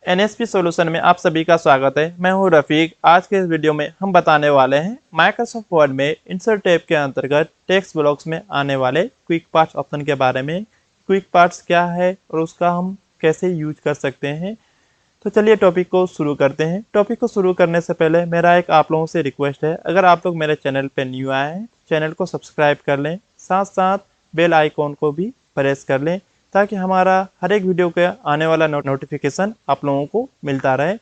NSP solution में आप सभी का स्वागत है। मैं हूं रफीक। आज के इस वीडियो में हम बताने वाले हैं माइक्रोसॉफ्ट वर्ड में इंसर्ट टैब के अंतर्गत टेक्स्ट ब्लॉक्स में आने वाले क्विक पार्ट्स ऑप्शन के बारे में। क्विक पार्ट्स क्या है और उसका हम कैसे यूज कर सकते हैं। तो चलिए टॉपिक को शुरू करते हैं। टॉपिक को शुरू करने से पहले मेरा एक आप लोगों से रिक्वेस्ट है, अगर आप लोग मेरे चैनल पर न्यू आए हैं चैनल को सब्सक्राइब कर लें, साथ साथ बेल आइकॉन को भी प्रेस कर लें ताकि हमारा हर एक वीडियो का आने वाला नोटिफिकेशन आप लोगों को मिलता रहे।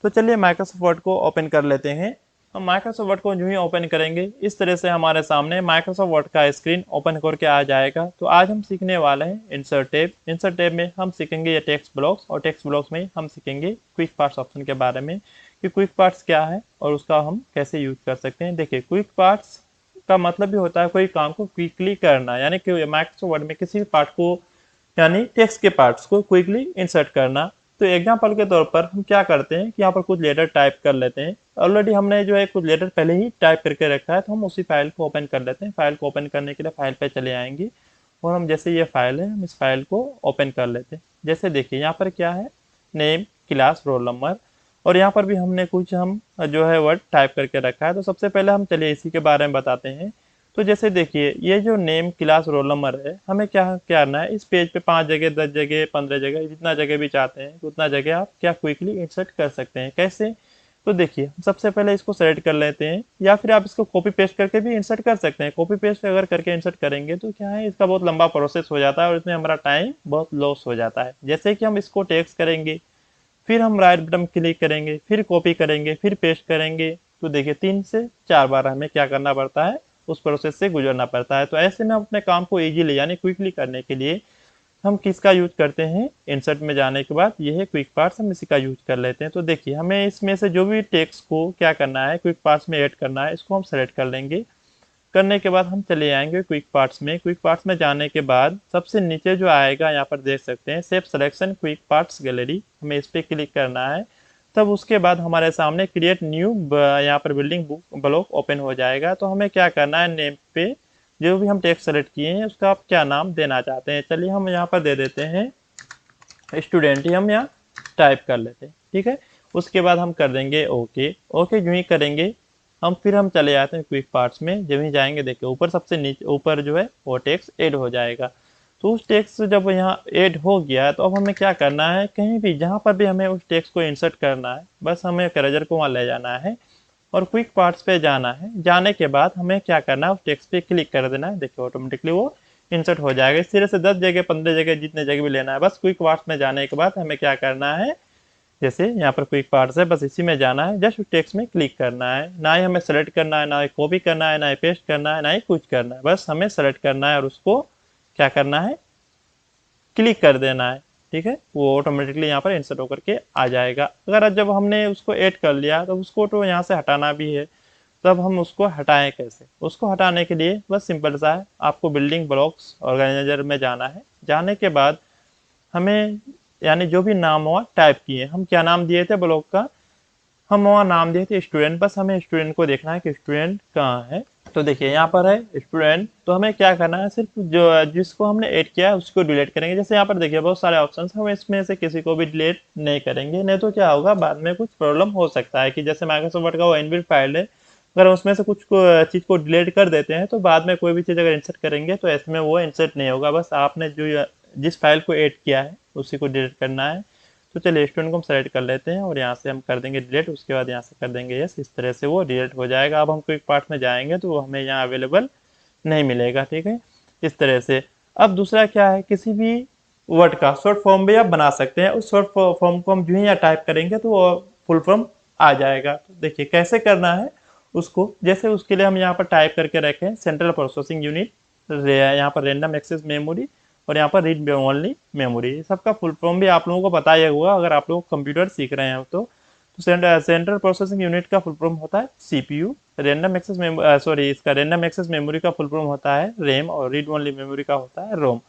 तो चलिए माइक्रोसॉफ्ट वर्ड को ओपन कर लेते हैं। हम माइक्रोसॉफ्ट वर्ड को जो ही ओपन करेंगे इस तरह से हमारे सामने माइक्रोसॉफ्ट वर्ड का स्क्रीन ओपन करके आ जाएगा। तो आज हम सीखने वाले हैं इंसर्ट टैब। इंसर्ट टैब में हम सीखेंगे ये टेक्स्ट ब्लॉक्स, और टेक्स्ट ब्लॉक्स में हम सीखेंगे क्विक पार्ट्स ऑप्शन के बारे में कि क्विक पार्ट्स क्या है और उसका हम कैसे यूज कर सकते हैं। देखिए, क्विक पार्ट्स का मतलब भी होता है कोई काम को क्विकली करना, यानी कि माइक्रोसॉफ्ट वर्ड में किसी पार्ट को यानी टेक्स्ट के पार्ट्स को क्विकली इंसर्ट करना। तो एग्जांपल के तौर पर हम क्या करते हैं कि यहाँ पर कुछ लेटर टाइप कर लेते हैं। ऑलरेडी हमने जो है कुछ लेटर पहले ही टाइप करके रखा है, तो हम उसी फाइल को ओपन कर लेते हैं। फाइल को ओपन करने के लिए फाइल पे चले आएंगे और हम जैसे ये फाइल है हम इस फाइल को ओपन कर लेते हैं। जैसे देखिए यहाँ पर क्या है, नेम, क्लास, रोल नंबर, और यहाँ पर भी हमने कुछ हम जो है वर्ड टाइप करके रखा है। तो सबसे पहले हम चलिए इसी के बारे में बताते हैं। तो जैसे देखिए ये जो नेम, क्लास, रोल नंबर है, हमें क्या करना है, इस पेज पे 5 जगह, 10 जगह, 15 जगह, जितना जगह भी चाहते हैं उतना जगह आप क्या क्विकली इंसर्ट कर सकते हैं। कैसे? तो देखिए हम सबसे पहले इसको सेलेक्ट कर लेते हैं, या फिर आप इसको कॉपी पेस्ट करके भी इंसर्ट कर सकते हैं। कॉपी पेस्ट अगर करके इंसर्ट करेंगे तो क्या है, इसका बहुत लंबा प्रोसेस हो जाता है और इसमें हमारा टाइम बहुत लॉस हो जाता है। जैसे कि हम इसको टेक्स्ट करेंगे, फिर हम राइट बटन क्लिक करेंगे, फिर कॉपी करेंगे, फिर पेस्ट करेंगे, तो देखिए 3 से 4 बार हमें क्या करना पड़ता है, उस प्रोसेस से गुजरना पड़ता है। तो ऐसे में हम अपने काम को इजीली यानी क्विकली करने के लिए हम किसका यूज करते हैं, इंसर्ट में जाने के बाद ये है क्विक पार्ट्स, हम इसी का यूज कर लेते हैं। तो देखिए हमें इसमें से जो भी टेक्स्ट को क्या करना है, क्विक पार्ट्स में ऐड करना है, इसको हम सेलेक्ट कर लेंगे। करने के बाद हम चले आएंगे क्विक पार्ट्स में। क्विक पार्ट्स में जाने के बाद सबसे नीचे जो आएगा यहाँ पर देख सकते हैं save selection quick parts gallery, हमें इस पर क्लिक करना है। तब उसके बाद हमारे सामने क्रिएट न्यू यहाँ पर बिल्डिंग ब्लॉक ओपन हो जाएगा। तो हमें क्या करना है, नेम पे जो भी हम टेक्स्ट सेलेक्ट किए हैं उसका आप क्या नाम देना चाहते हैं, चलिए हम यहाँ पर दे देते हैं स्टूडेंट ही हम यहाँ टाइप कर लेते हैं। ठीक है, उसके बाद हम कर देंगे ओके। ओके जो ही करेंगे हम चले जाते हैं क्विक पार्ट्स में। जब ही जाएंगे देखिए ऊपर सबसे नीचे ऊपर जो है वो टेक्स्ट ऐड हो जाएगा। तो उस टेक्स्ट जब यहाँ ऐड हो गया तो अब हमें क्या करना है, कहीं भी जहाँ पर भी हमें उस टेक्स्ट को इंसर्ट करना है बस हमें करेजर को वहाँ ले जाना है और क्विक पार्ट्स पे जाना है। जाने के बाद हमें क्या करना है, उस टेक्स्ट पे क्लिक कर देना है। देखिए ऑटोमेटिकली वो इंसर्ट हो जाएगा। इस तरह से 10 जगह, 15 जगह, जितने जगह भी लेना है, बस क्विक पार्ट्स में जाने के बाद हमें क्या करना है, जैसे यहाँ पर क्विक पार्ट्स है बस इसी में जाना है, जस्ट टेक्स्ट में क्लिक करना है। ना ही हमें सेलेक्ट करना है, ना ही कॉपी करना है, ना ही पेस्ट करना है, ना ही कुछ करना है, बस हमें सेलेक्ट करना है और उसको क्या करना है, क्लिक कर देना है। ठीक है, वो ऑटोमेटिकली यहाँ पर इंसर्ट होकर के आ जाएगा। अगर जब हमने उसको ऐड कर लिया तो उसको तो यहाँ से हटाना भी है, तब हम उसको हटाएं कैसे, उसको हटाने के लिए बस सिंपल सा है, आपको बिल्डिंग ब्लॉक्स ऑर्गेनाइजर में जाना है। जाने के बाद हमें यानी जो भी नाम हुआ टाइप किए, हम क्या नाम दिए थे ब्लॉक का, हम वहाँ नाम दिए थे स्टूडेंट। बस हमें स्टूडेंट को देखना है कि स्टूडेंट कहाँ है। तो देखिए यहाँ पर है स्टूडेंट, तो हमें क्या करना है, सिर्फ जो जिसको हमने ऐड किया है उसको डिलीट करेंगे। जैसे यहाँ पर देखिए बहुत सारे ऑप्शन, हम इसमें से किसी को भी डिलीट नहीं करेंगे, नहीं तो क्या होगा बाद में कुछ प्रॉब्लम हो सकता है कि जैसे माइक्रोसॉफ्ट वर्ड का वो इनबिल्ट फाइल है, अगर उसमें से कुछ चीज़ को डिलीट कर देते हैं तो बाद में कोई भी चीज़ अगर इंसर्ट करेंगे तो इसमें वो इंसर्ट नहीं होगा। बस आपने जो जिस फाइल को ऐड किया है उसी को डिलीट करना है। तो चलिए स्टूडेंट को हम सेलेक्ट कर लेते हैं और यहाँ से हम कर देंगे डिलीट, उसके बाद यहाँ से कर देंगे यस। इस तरह से वो डिलीट हो जाएगा। अब हम क्विक पार्ट में जाएंगे तो वो हमें यहाँ अवेलेबल नहीं मिलेगा। ठीक है, इस तरह से। अब दूसरा क्या है, किसी भी वर्ड का शॉर्ट फॉर्म भी आप बना सकते हैं। उस शॉर्ट फॉर्म को हम जो ही यहाँ टाइप करेंगे तो वो फुल फॉर्म आ जाएगा। तो देखिए कैसे करना है उसको, जैसे उसके लिए हम यहाँ पर टाइप करके रखें सेंट्रल प्रोसेसिंग यूनिट, यहाँ पर रैंडम एक्सेस मेमोरी, और यहाँ पर रीड ओनली मेमोरी। सबका फुल फॉर्म भी आप लोगों को पता ही होगा अगर आप लोग कंप्यूटर सीख रहे हैं तो। सेंट्रल प्रोसेसिंग यूनिट का फुल फॉर्म होता है सीपीयू। रैंडम एक्सेस इसका रैंडम एक्सेस मेमोरी का फुल फॉर्म होता है रैम, और रीड ओनली मेमोरी का होता है रोम।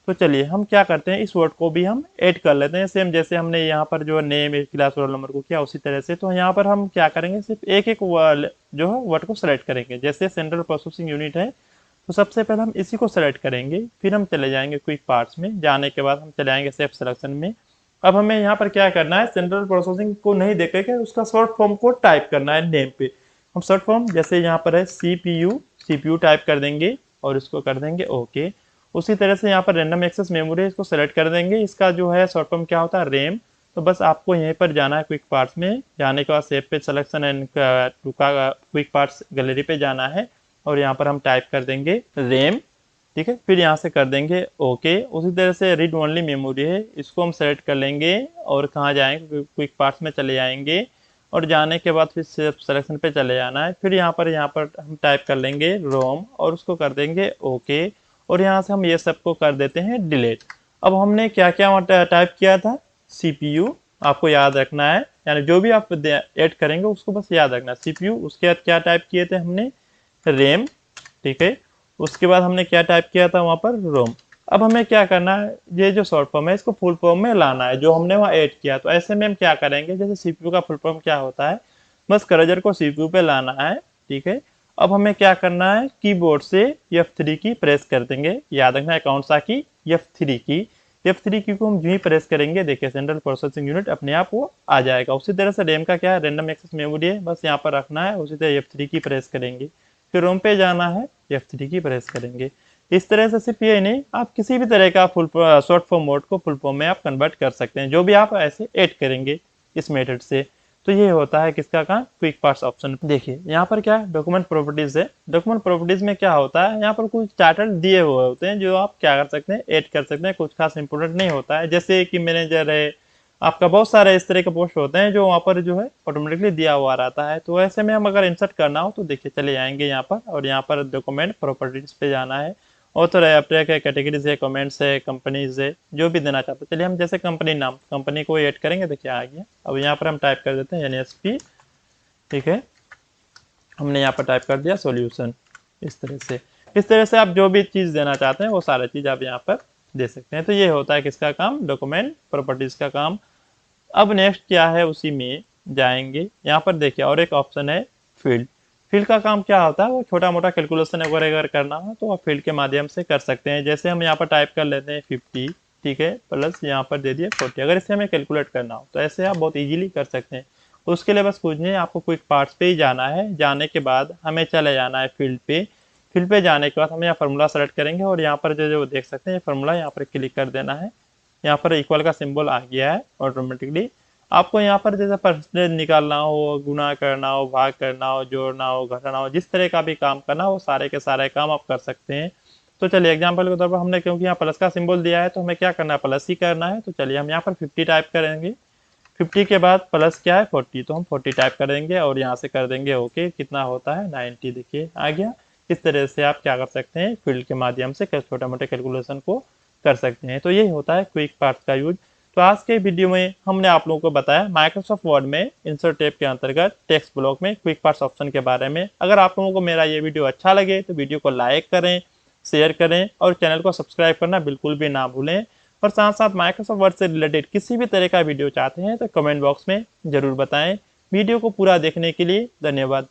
तो चलिए हम क्या करते हैं, इस वर्ड को भी हम ऐड कर लेते हैं सेम जैसे हमने यहाँ पर जो नेम, क्लास, रोल नंबर को किया उसी तरह से। तो यहाँ पर हम क्या करेंगे, सिर्फ एक एक जो है वर्ड को सेलेक्ट करेंगे। जैसे सेंट्रल प्रोसेसिंग यूनिट है तो सबसे पहले हम इसी को सेलेक्ट करेंगे, फिर हम चले जाएंगे क्विक पार्ट्स में। जाने के बाद हम चले आएंगे सेफ सिलेक्शन में। अब हमें यहाँ पर क्या करना है, सेंट्रल प्रोसेसिंग को नहीं देख के उसका शॉर्ट फॉर्म को टाइप करना है नेम पे। हम शॉर्ट फॉर्म जैसे यहाँ पर है सीपीयू टाइप कर देंगे और इसको कर देंगे ओके। उसी तरह से यहाँ पर रैंडम एक्सेस मेमोरी इसको सेलेक्ट कर देंगे, इसका जो है शॉर्ट फॉर्म क्या होता है, रैम। तो बस आपको यहीं पर जाना है क्विक पार्ट्स में, जाने के बाद सेव पे selection and quick parts gallery पे जाना है और यहाँ पर हम टाइप कर देंगे रैम, ठीक है। फिर यहाँ से कर देंगे ओके। उसी तरह से रीड ओनली मेमोरी है, इसको हम सेलेक्ट कर लेंगे और कहाँ जाएंगे, क्विक पार्ट्स में चले जाएंगे और जाने के बाद फिर सिलेक्शन पे चले जाना है। फिर यहाँ पर हम टाइप कर लेंगे रोम और उसको कर देंगे ओके और यहाँ से हम ये सबको कर देते हैं डिलीट। अब हमने क्या क्या टाइप किया था, सीपीयू आपको याद रखना है, यानी जो भी आप ऐड करेंगे उसको बस याद रखना, सीपीयू। उसके बाद क्या टाइप किए थे हमने, रैम, ठीक है। उसके बाद हमने क्या टाइप किया था वहाँ पर, रोम। अब हमें क्या करना है, ये जो शॉर्ट फॉर्म है इसको फुल फॉर्म में लाना है जो हमने वहाँ ऐड किया। तो ऐसे में हम क्या करेंगे, जैसे सीपीयू का फुल फॉर्म क्या होता है, बस कर्सर को सीपीयू पे लाना है, ठीक है। अब हमें क्या करना है, कीबोर्ड से F3 की प्रेस कर देंगे, याद रखना है कौन सा की, F3 की। F3 की को हम जो ही प्रेस करेंगे देखिए सेंट्रल प्रोसेसिंग यूनिट अपने आप वो आ जाएगा। उसी तरह से रैम का क्या है, रैंडम एक्सेस मेमोरी है, बस यहाँ पर रखना है, उसी तरह F3 की प्रेस करेंगे। फिर रोम पे जाना है, F3 की प्रेस करेंगे। इस तरह से सिर्फ ये नहीं, आप किसी भी तरह का शॉर्ट फॉर्म मोड को फुल फॉर्म में आप कन्वर्ट कर सकते हैं, जो भी आप ऐसे ऐड करेंगे इस मेथड से। तो ये होता है किसका काम, क्विक पार्ट्स ऑप्शन। देखिए यहाँ पर क्या डॉक्यूमेंट प्रॉपर्टीज है, डॉक्यूमेंट प्रॉपर्टीज में क्या होता है, यहाँ पर कुछ टाइटल दिए हुए होते हैं जो आप क्या कर सकते हैं, ऐड कर सकते हैं, कुछ खास इंपोर्टेंट नहीं होता है। जैसे कि मैनेजर है, आपका बहुत सारे इस तरह के पोस्ट होते हैं जो वहाँ पर जो है ऑटोमेटिकली दिया हुआ रहता है। तो ऐसे में हम अगर इंसर्ट करना हो तो देखिए चले जाएंगे यहाँ पर और यहाँ पर डॉक्यूमेंट प्रॉपर्टीज पे जाना है। ऑथर है, अपडेट है, कैटेगरीज है, कमेंट्स है, कंपनीज है, जो भी देना चाहते हैं। चलिए हम जैसे कंपनी नाम, कंपनी को ऐड करेंगे, देखिए आ गया। अब यहाँ पर हम टाइप कर देते हैं NSP, ठीक है। हमने यहाँ पर टाइप कर दिया सॉल्यूशन। इस तरह से आप जो भी चीज़ देना चाहते हैं वो सारा चीज़ आप यहाँ पर दे सकते हैं। तो ये होता है किसका काम, डॉक्यूमेंट प्रॉपर्टीज का काम। अब नेक्स्ट क्या है, उसी में जाएंगे, यहाँ पर देखिए और एक ऑप्शन है फील्ड। फील्ड का काम क्या होता है, वो छोटा मोटा कैलकुलेशन वगैरह अगर करना हो तो आप फील्ड के माध्यम से कर सकते हैं। जैसे हम यहाँ पर टाइप कर लेते हैं 50, ठीक है, प्लस यहाँ पर दे दिए 40। अगर इसे हमें कैलकुलेट करना हो तो ऐसे आप बहुत इजीली कर सकते हैं। उसके लिए बस कुछ नहीं, आपको क्विक पार्ट्स पे ही जाना है। जाने के बाद हमें चले जाना है फील्ड पे। फील्ड पे जाने के बाद हम यहाँ फार्मूला सेलेक्ट करेंगे और यहाँ पर जो देख सकते हैं फार्मूला, यहाँ पर क्लिक कर देना है। यहाँ पर इक्वल का सिंबल आ गया है ऑटोमेटिकली। आपको यहाँ पर जैसे परसेंटेज निकालना हो, गुना करना हो, भाग करना हो, जोड़ना हो, घटाना हो, जिस तरह का भी काम करना हो वो सारे के सारे काम आप कर सकते हैं। तो चलिए एग्जांपल के तौर पर हमने, क्योंकि यहाँ प्लस का सिंबल दिया है तो हमें क्या करना है, प्लस ही करना है। तो चलिए हम यहाँ पर 50 टाइप करेंगे, 50 के बाद प्लस क्या है 40, तो हम 40 टाइप कर देंगे और यहाँ से कर देंगे ओके। कितना होता है 90, देखिए आ गया। इस तरह से आप क्या कर सकते हैं, फील्ड के माध्यम से छोटे मोटे कैलकुलेशन को कर सकते हैं। तो यही होता है क्विक पार्ट्स का यूज। तो आज के वीडियो में हमने आप लोगों को बताया माइक्रोसॉफ्ट वर्ड में इंसर्ट टैब के अंतर्गत टेक्स्ट ब्लॉक में क्विक पार्ट्स ऑप्शन के बारे में। अगर आप लोगों को मेरा ये वीडियो अच्छा लगे तो वीडियो को लाइक करें, शेयर करें और चैनल को सब्सक्राइब करना बिल्कुल भी ना भूलें। और साथ साथ माइक्रोसॉफ्ट वर्ड से रिलेटेड किसी भी तरह का वीडियो चाहते हैं तो कमेंट बॉक्स में जरूर बताएं। वीडियो को पूरा देखने के लिए धन्यवाद।